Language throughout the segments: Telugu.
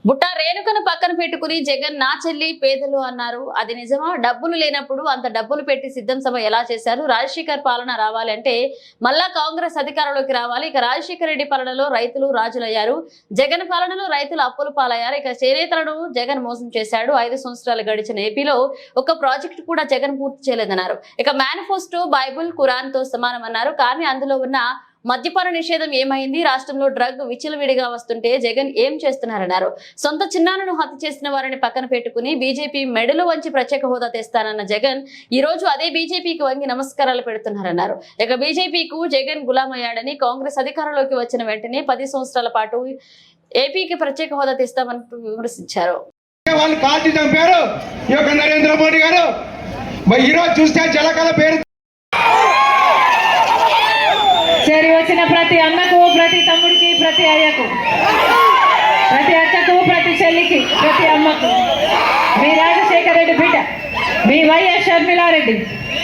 బుట్ట రేణుకను పక్కన పెట్టుకుని జగన్ నా చెల్లి పేదలు అన్నారు. అది నిజమా? డబ్బులు లేనప్పుడు అంత డబ్బులు పెట్టి సిద్ధం సభ ఎలా చేశారు? రాజశేఖర్ పాలన రావాలంటే మళ్ళా కాంగ్రెస్ అధికారంలోకి రావాలి. ఇక రాజశేఖర రెడ్డి పాలనలో రైతులు రాజులయ్యారు. జగన్ పాలనలో రైతులు అప్పులు పాలయ్యారు. ఇక చేనేతలను జగన్ మోసం చేశాడు. 5 సంవత్సరాలు గడిచిన ఏపీలో ఒక ప్రాజెక్టు కూడా జగన్ పూర్తి చేయలేదన్నారు. ఇక మేనిఫెస్టో బైబుల్ ఖురాన్ తో సమానమన్నారు. కానీ అందులో ఉన్న మద్యపాన నిషేధం ఏమైంది? రాష్ట్రంలో డ్రగ్ విచ్చలవిడిగా వస్తుంటే జగన్ ఏం చేస్తున్నారన్నారు. సొంత చిన్నాలను హత్య చేసిన వారిని పక్కన పెట్టుకుని బీజేపీ మెడలు వంచి ప్రత్యేక హోదా తెస్తానన్న జగన్ ఈ రోజు అదే బీజేపీకి వంగి నమస్కారాలు పెడుతున్నారన్నారు. ఇక బీజేపీకు జగన్ గులామయ్యాడని, కాంగ్రెస్ అధికారంలోకి వచ్చిన వెంటనే 10 సంవత్సరాల పాటు ఏపీకి ప్రత్యేక హోదా తెస్తామని విమర్శించారు. నరేంద్ర మోడీ గారు ఈరోజు చూస్తే జలకళ పేరు చేరి వచ్చిన ప్రతి అన్నకు, ప్రతి తమ్ముడికి, ప్రతి అయ్యకు, ప్రతి అక్కకు, ప్రతి చెల్లికి, ప్రతి అమ్మకు మీ రాజశేఖర రెడ్డి బిడ్డ మీ వైఎస్ షర్మిలారెడ్డి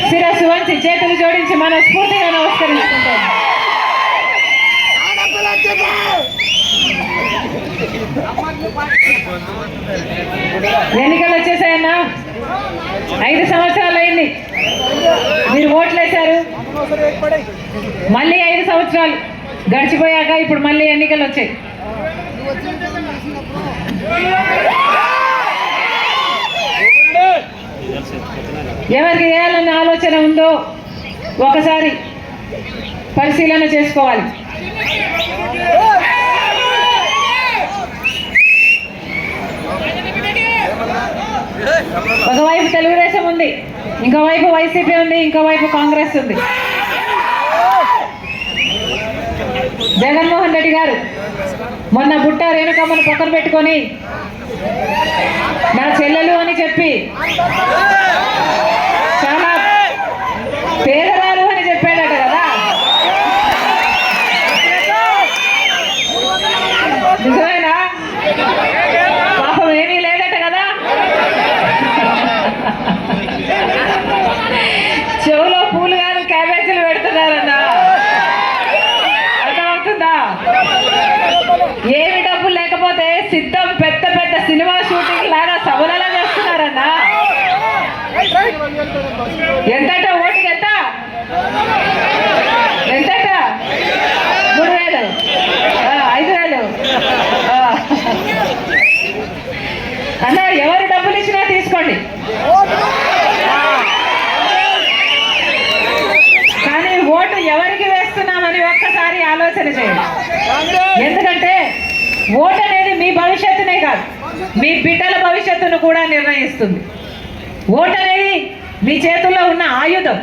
శిరస్సు వంచి చేతులు జోడించి మనస్ఫూర్తిగా నమస్కరించుకుంటాం. ఎన్నికలు వచ్చేసాయన్నా, 5 సంవత్సరాలు అయింది. మీరు ఓట్లేశారు, మళ్ళీ 5 సంవత్సరాలు గడిచిపోయాక ఇప్పుడు మళ్ళీ ఎన్నికలు వచ్చాయి. ఎవరికి వేయాలన్న ఆలోచన ఉందో ఒకసారి పరిశీలన చేసుకోవాలి. ఒకవైపు తెలుగుదేశం ఉంది, ఇంకోవైపు వైసీపీ ఉంది, ఇంకోవైపు కాంగ్రెస్ ఉంది. జగన్మోహన్ రెడ్డి గారు మొన్న బుట్ట రేణుకమ్మను పక్కన పెట్టుకొని నా చెల్లెలు అని చెప్పి చాలా పేదరాలు అని చెప్పాడట కదా. నిజమేనా? పాపం ఏమీ లేదట కదా. చెవులో పూలు గారు క్యాబేజీలు పెడుతున్నారన్న, అర్థమవుతుందా? ఏమి డబ్బులు లేకపోతే సిద్ధం పెద్ద పెద్ద సినిమా షూటింగ్ లాగా సభలలో చేస్తున్నారన్న. ఎంతట ఓటుకి ఎంత? ఎంతట? 3000, 5000 అన్న. ఎవరు డబ్బులు ఇచ్చినా తీసుకోండి, కానీ ఓటు ఎవరికి వేస్తున్నామని ఒక్కసారి ఆలోచన చేయండి. ఎందుకంటే ఓటు అనేది మీ భవిష్యత్తునే కాదు, మీ బిడ్డల భవిష్యత్తును కూడా నిర్ణయిస్తుంది. ఓటు అనేది మీ చేతుల్లో ఉన్న ఆయుధం.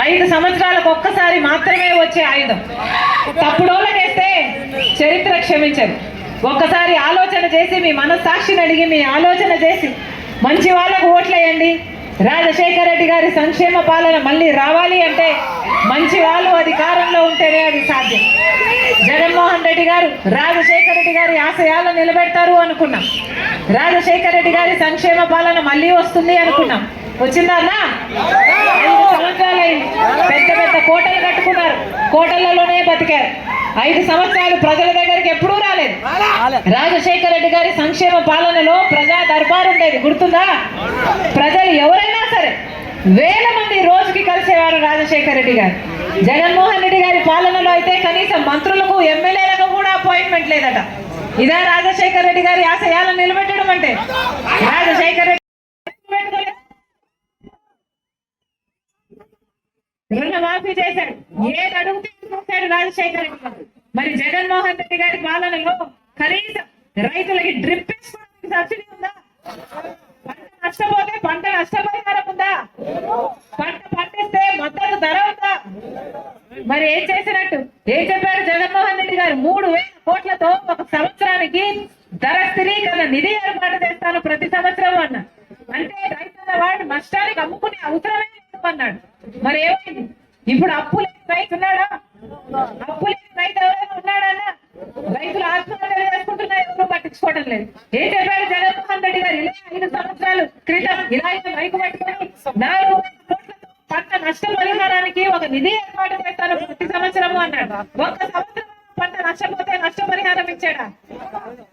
5 సంవత్సరాలకు ఒక్కసారి మాత్రమే వచ్చే ఆయుధం. తప్పుడోళ్ళకేస్తే చరిత్ర క్షమించరు. ఒక్కసారి ఆలోచన చేసి, మీ మనస్సాక్షిని అడిగి, మీ ఆలోచన చేసి మంచి వాళ్ళకు ఓట్లేయండి. రాజశేఖర రెడ్డి గారి సంక్షేమ పాలన మళ్ళీ రావాలి అంటే మంచి వాళ్ళు అధికారంలో ఉంటేనే అది సాధ్యం. జగన్మోహన్ రెడ్డి గారు రాజశేఖర రెడ్డి గారి ఆశయాలను నిలబెడతారు అనుకున్నాం. రాజశేఖర రెడ్డి గారి సంక్షేమ పాలన మళ్ళీ వస్తుంది అనుకున్నాం. వచ్చిందా అన్న? 5 సంవత్సరాలు అయింది. పెద్ద పెద్ద కోటలు కట్టుకున్నారు, కోటలలోనే బతికారు. 5 సంవత్సరాలు ప్రజల దగ్గరికి ఎప్పుడూ రాలేదు. రాజశేఖర రెడ్డి గారి సంక్షేమ పాలనలో ప్రజా దర్బారు ఉండేది, గుర్తుందా? ప్రజలు ఎవరైనా సరే వేల మంది రోజుకి కలిసేవారు రాజశేఖర రెడ్డి గారు. జగన్మోహన్ రెడ్డి గారి పాలనలో అయితే కనీసం మంత్రులకు, ఎమ్మెల్యేలకు కూడా అపాయింట్మెంట్ లేదట. ఇదే రాజశేఖర రెడ్డి గారి ఆశయాలను నిలబెట్టడం అంటే. రాజశేఖర రెడ్డి రుణమాఫీ చేశాడు, ఏది అడుగుతే చేశాడు రాజశేఖర రెడ్డి గారు. మరి జగన్మోహన్ రెడ్డి గారి పాలనలో కనీసం రైతులకి డ్రిప్ సబ్సిడీ ఉందా? పంట నష్టపోతే పంట నష్టపరిహారం ఉందా? పంట పండిస్తే మద్దతు ధర ఉందా? మరి ఏం చేసినట్టు? ఏం చెప్పారు జగన్మోహన్ రెడ్డి గారు? 3000 కోట్లతో ఒక సంవత్సరానికి ధర స్థిరీకరణ నిధి ఏర్పాటు చేస్తాను ప్రతి సంవత్సరం అన్న. అంటే రైతుల వాడు నష్టానికి అమ్ముకునే అవసరమే లేదు అన్నాడు. మరి ఏమైంది? ఇప్పుడు అప్పు లేని రైతు ఉన్నాడా? అప్పు లేని రైతు ఎవరైనా ఉన్నాడన్నా? రైతులు ఆత్మహత్యలు చేసుకుంటున్నారు, ఎవరు పట్టించుకోవడం లేదు. ఏం చెప్పారు జగన్మోహన్ రెడ్డి గారు? ఇలా 5 సంవత్సరాలు క్రితం ఇలాగే మైకు పట్టుకొని 4,000 కోట్లతో పంట నష్టపరిహారానికి ఒక నిధి ఏర్పాటు చేస్తారు ప్రతి సంవత్సరము అన్నాడు. ఒక్క సంవత్సరం పంట నష్టపోతే నష్టపరిహారం ఇచ్చాడా?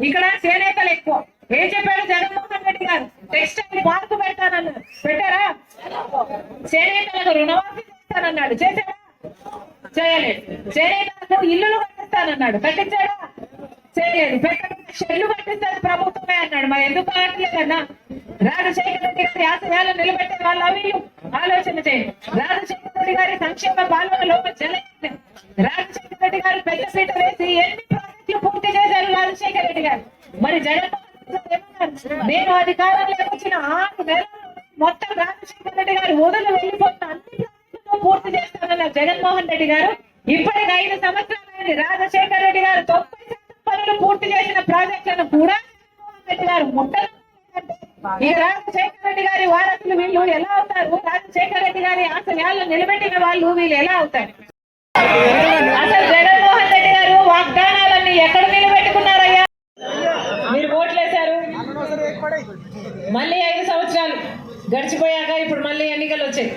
ఇక్కడ చేనేతలు ఎక్కువ, ఏం చెప్పాడు జగన్మోహన్ రెడ్డి గారు? టెక్స్టైల్ పార్క్ పెడతానన్నాడు, పెట్టారా? చేనేతలకు రుణమాఫీ చేస్తానన్నాడు, చేశాడా? చేయలేదు. చేనేతలకు ఇల్లులు కట్టిస్తానన్నాడు, కట్టించాడా? చేయలేదు. షెడ్లు కట్టిస్తారు ప్రభుత్వమే అన్నాడు, మరి ఎందుకు కావట్లేదన్నా? రాజశేఖర రెడ్డి గారి ఆశయాలు నిలబెట్టే వాళ్ళు వీళ్ళు ఆలోచన చేయండి. రాజశేఖర రెడ్డి గారి సంక్షేమ పాలనలో రాజశేఖర రెడ్డి గారు పెద్దపీట వేసి ఎన్ని ప్రాజెక్టులు పూర్తి చేశారు రాజశేఖర రెడ్డి గారు? మరి జగన్మోహన్ రెడ్డి ఏమన్నారు? నేను అధికారంలోకి వచ్చిన 6 నెలలు మొత్తం రాజశేఖర రెడ్డి గారు వదిలి వెళ్ళిపోతున్న అన్ని ప్రాజెక్టులను పూర్తి చేస్తానన్నారు జగన్మోహన్ రెడ్డి గారు. ఇప్పటికి 5 సంవత్సరాలైంది. రాజశేఖర రెడ్డి గారు 90% పనులు పూర్తి చేసిన ప్రాజెక్టులను కూడా జగన్మోహన్ రెడ్డి గారు ముట్టలు. ఇక రాజశేఖర రెడ్డి గారి వారసులు వీళ్ళు ఎలా అవుతారు? రాజశేఖర రెడ్డి గారి ఆశయాలను నిలబెట్టిన వాళ్ళు వీళ్ళు ఎలా అవుతారు? అసలు జగన్మోహన్ రెడ్డి గారు వాగ్దానాలన్నీ ఎక్కడ నిలబెట్టుకున్నారయ్యా? మీరు ఓట్లేశారు, మళ్ళీ 5 సంవత్సరాలు గడిచిపోయాక ఇప్పుడు మళ్ళీ ఎన్నికలు వచ్చాయి.